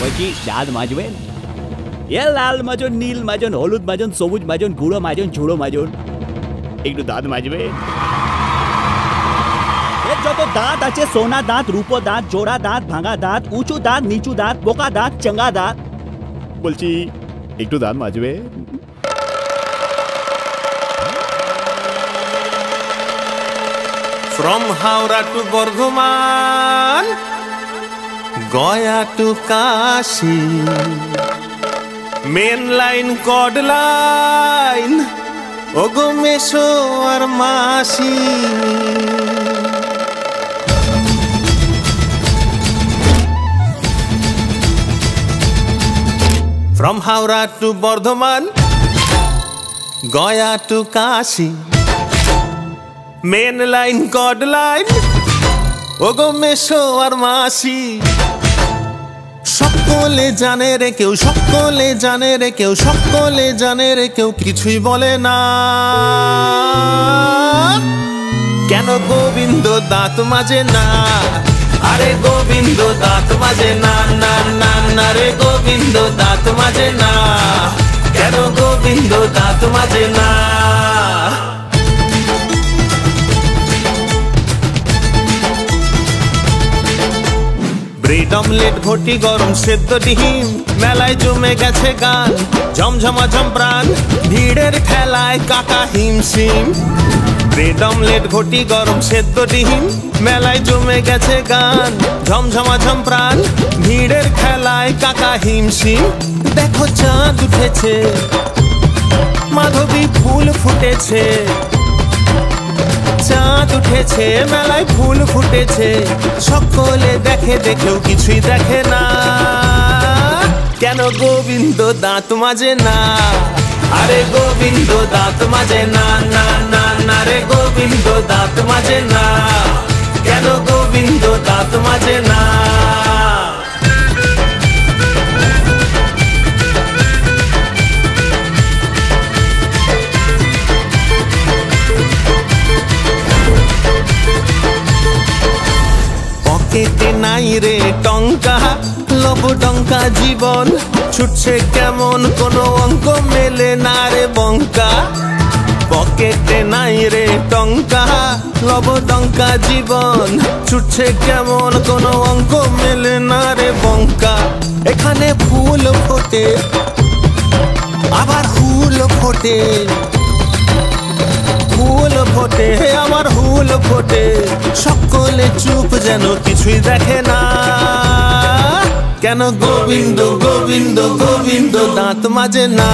বলছি দাঁত মাজবেন? লাল মাজন, নীল মাজন, হলুদ মাজন, সবুজ মাজন, গুঁড়ো মাজন, ঝুড়ো মাজন, একটু দাঁত মাজবে? যত দাঁত আছে, সোনা দাঁত, রূপো দাঁত, জোড়া দাঁত, ভাঙা দাঁত, উঁচু দাঁত, নিচু দাঁত, বোকা দাঁত, চাঙ্গা দাঁত, বলছি একটু দাঁত মাজবে? From Howrah to Bardhaman, Gaya to Kashi, main line, chord line, Ogo Mesho ar Masi. From Howrah to Bardhaman, Gaya to Kashi, main line, chord line, Ogo Mesho ar Masi. সকলে জানে রে কেউ, সকলে জানে রে কেউ, সকলে জানে রে কেউ, কিছুই বলে না। কেন গোবিন্দ দাঁত মাজে না? আরে গোবিন্দ দাঁত মাজে না, না না না রে গোবিন্দ দাঁত মাজে না। কেন গোবিন্দ দাঁত মাজে না? ব্রেড অমলেট, ঘটি গরম সেদ্ধ ডিম, মেলায় জমে গেছে গান, ঝমঝমাঝম প্রাণ, ভিড়ের ঠেলায় কাকা হিমশিম। ব্রেড অমলেট, ঘটি গরম সেদ্ধ ডিম, মেলায় জমে গেছে গান, ঝমঝমাঝম প্রাণ, ভিড়ের খেলায় কাকা হিমশিম। দেখো চাঁদ উঠেছে, মাধবী ফুল ফুটেছে, চাঁদ উঠেছে, মেলায় ফুল ফুটেছে, সকলে দেখে দেখেও কিছুই দেখে না। কেন গোবিন্দ দাঁত মাজে না? আরে গোবিন্দ দাঁত মাজে না, না না না রে গোবিন্দ দাঁত মাজে না। কেন গোবিন্দ দাঁত মাজে না? পকেটে নাই রে টঙ্কা, লব ডঙ্কা জীবন, ছুটছে কেমন কোনো অঙ্ক মেলে না রে বঙ্কা। পকেটে নাই রে টঙ্কা, লব ডঙ্কা জীবন, ছুটছে কেমন কোনো অঙ্ক মেলে না রে বঙ্কা। এখানে ফুল ফোটে, আবার হুল ফোটে, ফুল ফোটে, আমার হুল ফোটে, সকলে চুপ যেন কিছুই দেখে না। কেন গোবিন্দ গোবিন্দ গোবিন্দ দাঁত মাজে না?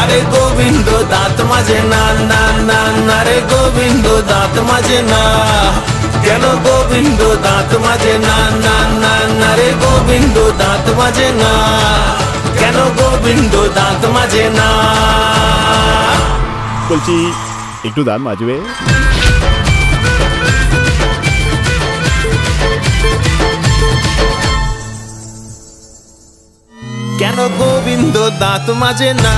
আরে গোবিন্দ দাঁত মাজে না, না না না রে গোবিন্দ দাঁত মাজে না। কেন গোবিন্দ দাঁত মাজে না, না না না রে গোবিন্দ দাঁত মাজে না। কেন গোবিন্দ দাঁত মাজে না? বলছি একটু দাঁত মাজবে? কেন গোবিন্দ দাঁত মাজে না?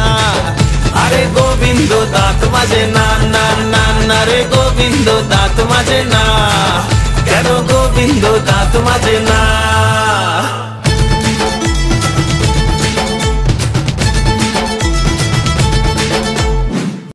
আরে গোবিন্দ দাঁত মাজে না, না না না রে গোবিন্দ দাঁত মাজে না। কেন গোবিন্দ দাঁত মাজে না?